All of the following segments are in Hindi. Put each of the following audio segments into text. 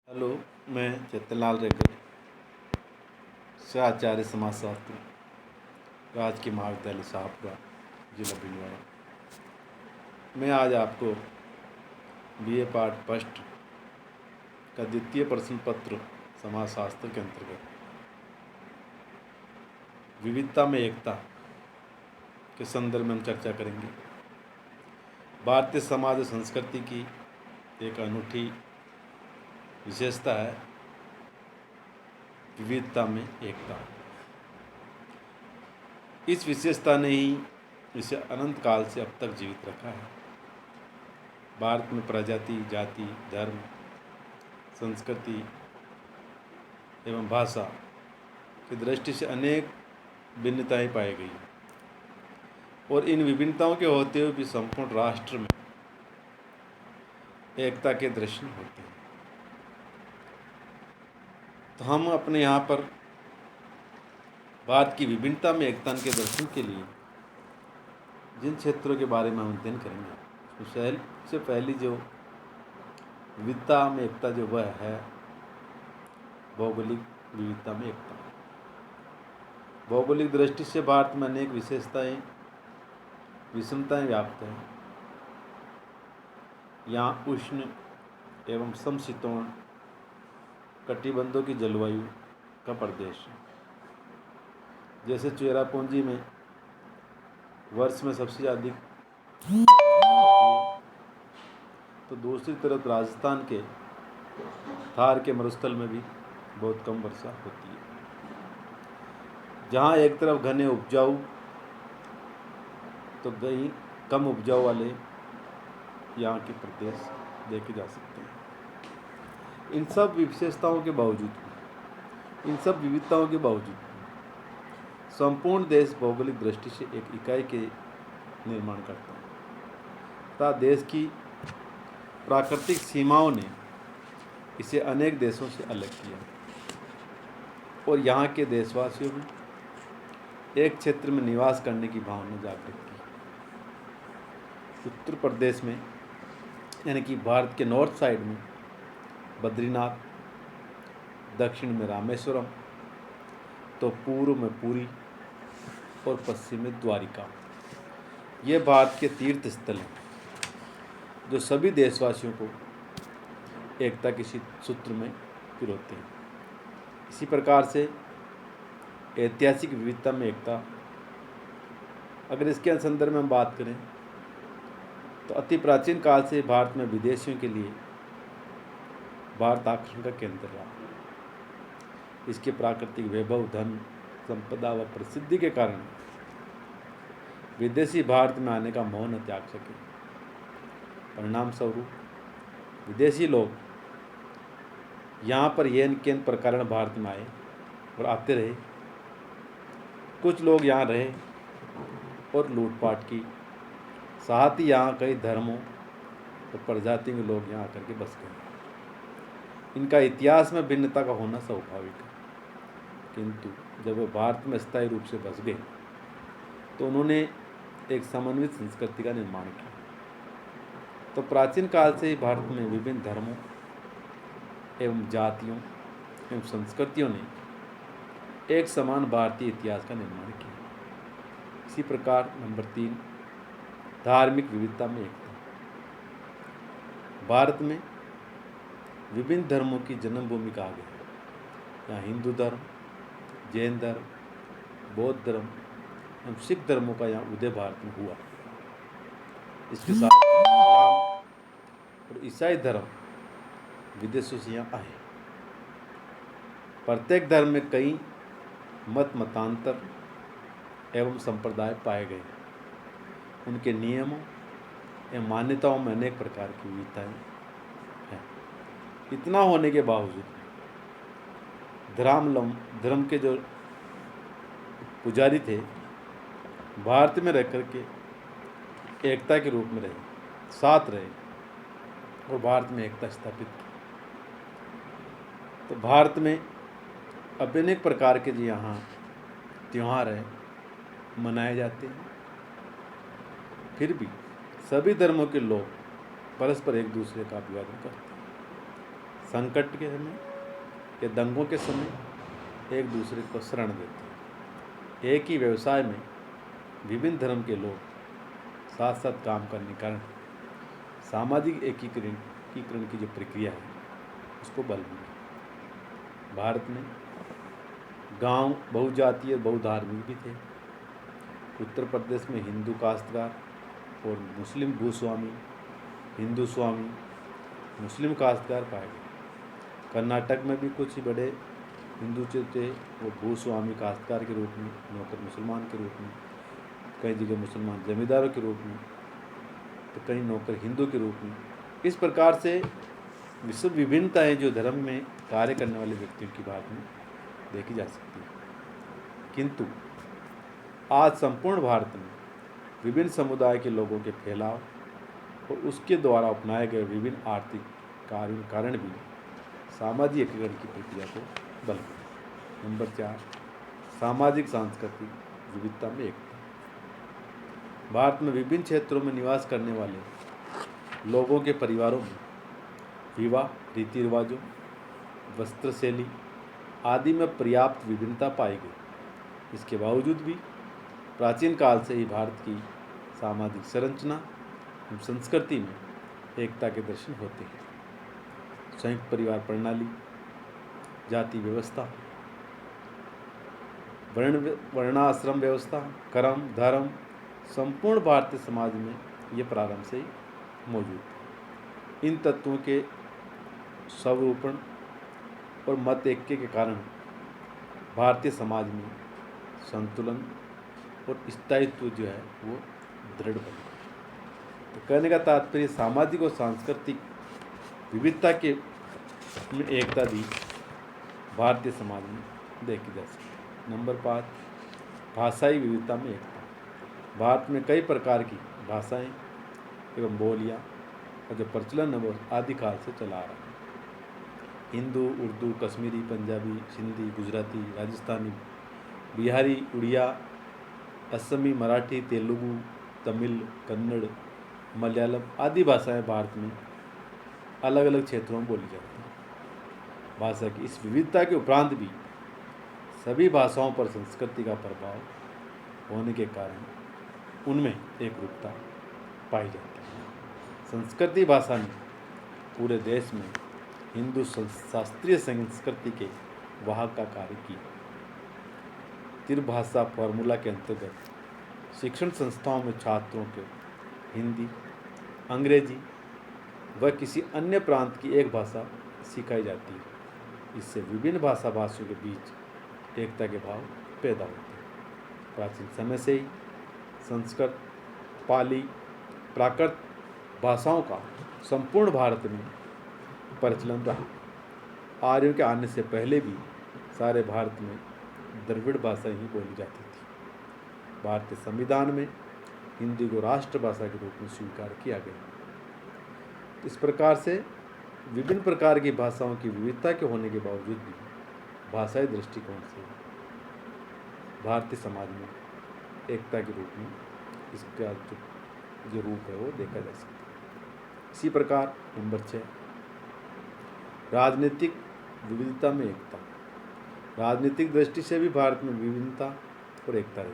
हेलो, मैं चेतनलाल रेगड़ से आचार्य समाजशास्त्र राजकीय महाविद्यालय साहपुरा, जिला भिलवाड़ा। मैं आज आपको बीए पार्ट फर्स्ट का द्वितीय प्रश्न पत्र समाजशास्त्र के अंतर्गत विविधता में एकता के संदर्भ में हम चर्चा करेंगे। भारतीय समाज और संस्कृति की एक अनूठी विशेषता है विविधता में एकता। इस विशेषता ने ही इसे अनंत काल से अब तक जीवित रखा है। भारत में प्रजाति, जाति, धर्म, संस्कृति एवं भाषा की दृष्टि से अनेक भिन्नताएं पाई गई और इन विभिन्नताओं के होते हुए भी संपूर्ण राष्ट्र में एकता के दर्शन होते हैं। तो हम अपने यहाँ पर भारत की विभिन्नता में एकता के दर्शन के लिए जिन क्षेत्रों के बारे में हम अध्ययन करेंगे, उसमें सबसे पहली जो विविधता में एकता जो वह है भौगोलिक विविधता में एकता। भौगोलिक दृष्टि से भारत में अनेक विशेषताएं, विषमताएं व्याप्त हैं। यहाँ उष्ण एवं समशीतोष्ण कटिबंधों की जलवायु का प्रदेश है। जैसे चेरापूंजी में वर्ष में सबसे अधिक, तो दूसरी तरफ राजस्थान के थार के मरुस्थल में भी बहुत कम वर्षा होती है। जहाँ एक तरफ घने उपजाऊ तो कहीं कम उपजाऊ वाले यहाँ के प्रदेश देखे जा सकते हैं। इन सब विशेषताओं के बावजूद, इन सब विविधताओं के बावजूद संपूर्ण देश भौगोलिक दृष्टि से एक इकाई के निर्माण करता है तथा देश की प्राकृतिक सीमाओं ने इसे अनेक देशों से अलग किया और यहाँ के देशवासियों में एक क्षेत्र में निवास करने की भावना जागृत की। उत्तर प्रदेश में यानी कि भारत के नॉर्थ साइड में बद्रीनाथ, दक्षिण में रामेश्वरम, तो पूर्व में पुरी और पश्चिम में द्वारिका, ये भारत के तीर्थ स्थल हैं जो सभी देशवासियों को एकता के सूत्र में पिरोते हैं। इसी प्रकार से ऐतिहासिक विविधता में एकता, अगर इसके संदर्भ में हम बात करें तो अति प्राचीन काल से भारत में विदेशियों के लिए भारत आकर्षण का केंद्र रहा। इसके प्राकृतिक वैभव, धन संपदा व प्रसिद्धि के कारण विदेशी भारत में आने का मोह न त्याग सके। परिणाम स्वरूप विदेशी लोग यहाँ पर येन केन प्रकार भारत में आए और आते रहे। कुछ लोग यहाँ रहे और लूटपाट की, साथ ही यहाँ कई धर्मों और प्रजाति के लोग यहाँ आकर के बस गए। इनका इतिहास में भिन्नता का होना स्वाभाविक है, किंतु जब वे भारत में स्थायी रूप से बस गए तो उन्होंने एक समन्वित संस्कृति का निर्माण किया। तो प्राचीन काल से ही भारत में विभिन्न धर्मों एवं जातियों एवं संस्कृतियों ने एक समान भारतीय इतिहास का निर्माण किया। इसी प्रकार नंबर 3, धार्मिक विविधता में एकता। भारत में विभिन्न धर्मों की जन्मभूमि कहा गया है। यहाँ हिंदू धर्म, जैन धर्म, बौद्ध धर्म एवं सिख धर्मों का यहाँ उदय भारत में हुआ। इसके साथ इस्लाम और ईसाई धर्म विदेशों से यहाँ आए। प्रत्येक धर्म में कई मतांतर एवं संप्रदाय पाए गए। उनके नियमों एवं मान्यताओं में अनेक प्रकार की विविधताएं हैं। इतना होने के बावजूद धर्म के जो पुजारी थे भारत में रह करके एकता के रूप में रहे, साथ रहे और भारत में एकता स्थापित की। तो भारत में अब अनेक प्रकार के जो यहाँ त्यौहार हैं मनाए जाते हैं, फिर भी सभी धर्मों के लोग परस्पर एक दूसरे का अभिवादन करते हैं। संकट के समय या दंगों के समय एक दूसरे को शरण देते हैं। एक ही व्यवसाय में विभिन्न धर्म के लोग साथ साथ काम करने के कारण सामाजिक एकीकरण की जो प्रक्रिया है उसको बल मिला। भारत में गांव बहुजातीय बहुधार्मिक भी थे। उत्तर प्रदेश में हिंदू काश्तकार और मुस्लिम भूस्वामी, हिंदू स्वामी, मुस्लिम काश्तकार पाए गए। कर्नाटक में भी कुछ बड़े हिंदू जो थे वो भूस्वामी काश्तकार के रूप में, नौकर मुसलमान के रूप में, कई जगह मुसलमान जमींदारों के रूप में, तो कई नौकर हिंदू के रूप में। इस प्रकार से विश्व विभिन्नताएँ जो धर्म में कार्य करने वाले व्यक्तियों की बात में देखी जा सकती है। किंतु आज संपूर्ण भारत में विभिन्न समुदाय के लोगों के फैलाव और उसके द्वारा अपनाए गए विभिन्न आर्थिक कारण भी सामाजिक एकीकरण की प्रक्रिया को बल मिला। नंबर 4, सामाजिक सांस्कृतिक विविधता में एकता। भारत में विभिन्न क्षेत्रों में निवास करने वाले लोगों के परिवारों में विवाह रीति रिवाजों, वस्त्र शैली आदि में पर्याप्त विभिन्नता पाई गई। इसके बावजूद भी प्राचीन काल से ही भारत की सामाजिक संरचना एवं संस्कृति में एकता के दर्शन होते हैं। संयुक्त परिवार प्रणाली, जाति व्यवस्था, वर्णाश्रम व्यवस्था, कर्म धर्म संपूर्ण भारतीय समाज में ये प्रारंभ से ही मौजूद है। इन तत्वों के स्वरूपण और मत ऐक्य के कारण भारतीय समाज में संतुलन और स्थायित्व जो है वो दृढ़ बना। तो कहने का तात्पर्य सामाजिक और सांस्कृतिक विविधता के में एकता भी भारतीय समाज में देखी जा सकती है। नंबर 5, भाषाई विविधता में एकता। भारत में कई प्रकार की भाषाएं एवं बोलियां का जो प्रचलन है वो आदिकाल से चला आ रहा है। हिंदू, उर्दू, कश्मीरी, पंजाबी, सिंधी, गुजराती, राजस्थानी, बिहारी, उड़िया, असमी, मराठी, तेलुगु, तमिल, कन्नड़, मलयालम आदि भाषाएं भारत में अलग अलग क्षेत्रों में बोली जाती हैं। भाषा की इस विविधता के उपरांत भी सभी भाषाओं पर संस्कृति का प्रभाव होने के कारण उनमें एकरूपता पाई जाती है। संस्कृति भाषा ने पूरे देश में हिंदू शास्त्रीय संस्कृति के वाहक का कार्य किया। त्रिभाषा फॉर्मूला के अंतर्गत शिक्षण संस्थाओं में छात्रों को हिंदी, अंग्रेजी व किसी अन्य प्रांत की एक भाषा सिखाई जाती है। इससे विभिन्न भाषियों के बीच एकता के भाव पैदा होते हैं। प्राचीन समय से ही संस्कृत, पाली, प्राकृत भाषाओं का संपूर्ण भारत में प्रचलन रहा। आर्यों के आने से पहले भी सारे भारत में द्रविड़ भाषा ही बोली जाती थी। भारतीय संविधान में हिंदी को राष्ट्रभाषा के रूप में स्वीकार किया गया। इस प्रकार से विभिन्न प्रकार की भाषाओं की विविधता के होने के बावजूद भी भाषाई दृष्टिकोण से भारतीय समाज में एकता के रूप में इसका जो रूप है वो देखा जा सकता है। इसी प्रकार नंबर 6, राजनीतिक विविधता में एकता। राजनीतिक दृष्टि से भी भारत में विभिन्नता और एकता रही।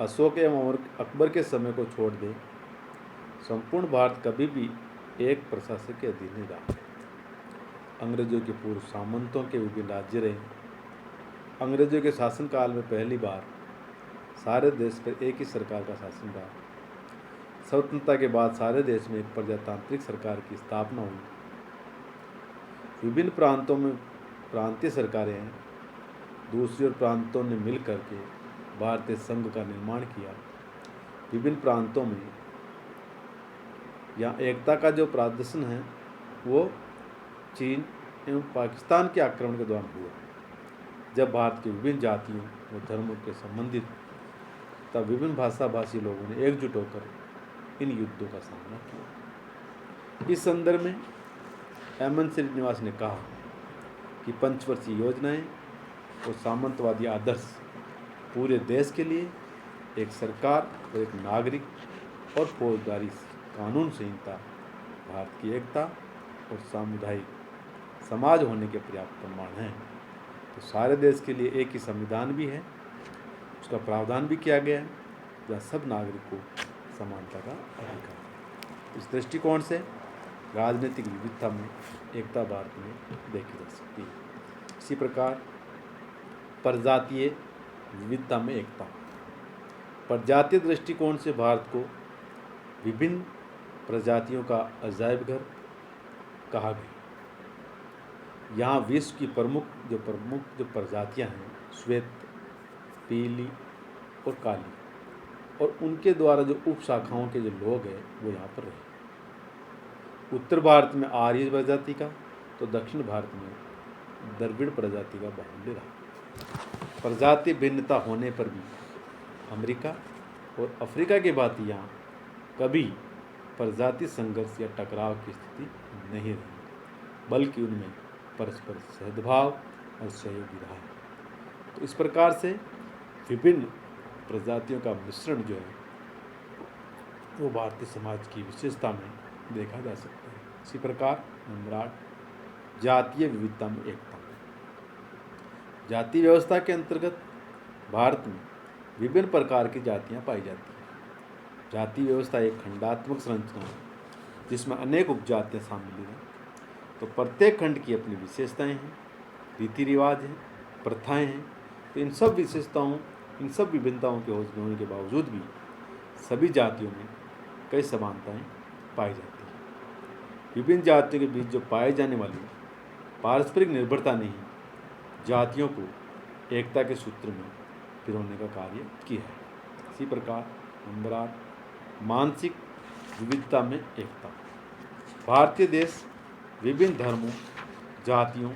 अशोक एवं अकबर के समय को छोड़ दे संपूर्ण भारत कभी भी एक प्रशासक के अधीन नहीं रहा। अंग्रेजों के पूर्व सामंतों के विभिन्न राज्य रहे। अंग्रेजों के शासनकाल में पहली बार सारे देश पर एक ही सरकार का शासन रहा। स्वतंत्रता के बाद सारे देश में एक प्रजातांत्रिक सरकार की स्थापना हुई। विभिन्न प्रांतों में प्रांतीय सरकारें हैं। दूसरी ओर प्रांतों ने मिल करके भारतीय संघ का निर्माण किया। विभिन्न प्रांतों में यहाँ एकता का जो प्रदर्शन है वो चीन एवं पाकिस्तान के आक्रमण के दौरान हुआ, जब भारत की विभिन्न जातियों व धर्मों के संबंधित तब विभिन्न भाषी लोगों ने एकजुट होकर इन युद्धों का सामना किया। इस संदर्भ में एम.एन. श्रीनिवास ने कहा कि पंचवर्षीय योजनाएं और सामंतवादी आदर्श पूरे देश के लिए एक सरकार और एक नागरिक और फौजदारी कानून संहिता भारत की एकता और सामुदायिक समाज होने के पर्याप्त प्रमाण हैं। तो सारे देश के लिए एक ही संविधान भी है, उसका प्रावधान भी किया गया है, जहाँ सब नागरिकों को समानता का अधिकार है। इस दृष्टिकोण से राजनीतिक विविधता में एकता भारत में देखी जा सकती है। इसी प्रकार प्रजातीय विविधता में एकता। प्रजातीय दृष्टिकोण से भारत को विभिन्न प्रजातियों का अजायब घर कहा गया। यहाँ विश्व की प्रमुख जो प्रजातियाँ हैं, श्वेत, पीली और काली, और उनके द्वारा जो उपशाखाओं के जो लोग हैं वो यहाँ पर रहे। उत्तर भारत में आर्य प्रजाति का, तो दक्षिण भारत में द्रविड़ प्रजाति का बाहुल्य रहा। प्रजाति भिन्नता होने पर भी अमेरिका और अफ्रीका की भांति यहाँ कभी प्रजाति संघर्ष या टकराव की स्थिति नहीं रही, बल्कि उनमें परस्पर सद्भाव और सहयोग रहा है। तो इस प्रकार से विभिन्न प्रजातियों का मिश्रण जो है वो भारतीय समाज की विशेषता में देखा जा सकता है। इसी प्रकार नंबर 8, जातीय विविधता में एकता। जाति व्यवस्था के अंतर्गत भारत में विभिन्न प्रकार की जातियां पाई जाती हैं। जाति व्यवस्था एक खंडात्मक संरचना है जिसमें अनेक उपजातियां शामिल हैं। तो प्रत्येक खंड की अपनी विशेषताएं हैं, रीति रिवाज हैं, प्रथाएं हैं। तो इन सब विशेषताओं, इन सब विभिन्नताओं के होने के बावजूद भी सभी जातियों में कई समानताएं पाई जाती हैं। विभिन्न जातियों के बीच जो पाए जाने वाली पारस्परिक निर्भरता ने ही जातियों को एकता के सूत्र में पिरोने का कार्य किया है। इसी प्रकार नंबर 8, मानसिक विविधता में एकता। भारतीय देश विभिन्न धर्मों, जातियों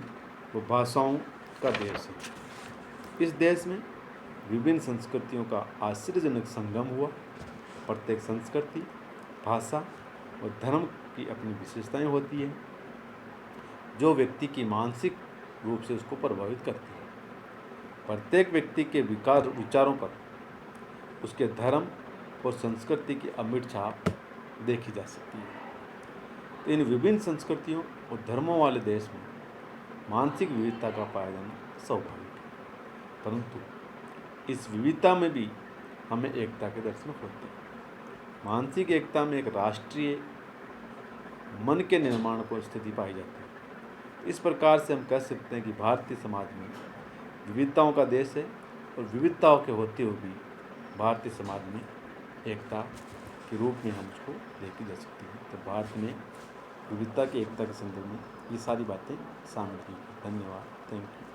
व भाषाओं का देश है। इस देश में विभिन्न संस्कृतियों का आश्चर्यजनक संगम हुआ। प्रत्येक संस्कृति, भाषा और धर्म की अपनी विशेषताएं होती हैं जो व्यक्ति की मानसिक रूप से उसको प्रभावित करती है। प्रत्येक व्यक्ति के विचारों पर उसके धर्म और संस्कृति की अमिट छाप देखी जा सकती है। तो इन विभिन्न संस्कृतियों और धर्मों वाले देश में मानसिक विविधता का पाया जाना स्वाभाविक है, परंतु इस विविधता में भी हमें एकता के दर्शन होते हैं। मानसिक एकता में एक राष्ट्रीय मन के निर्माण को स्थिति पाई जाती है। इस प्रकार से हम कह सकते हैं कि भारतीय समाज में विविधताओं का देश है और विविधताओं के होते हुए भी भारतीय समाज में एकता के रूप में हम उसको देखी जा सकती है। तो भारत में विविधता की एकता के संदर्भ में ये सारी बातें शामिल की। धन्यवाद। Thank you.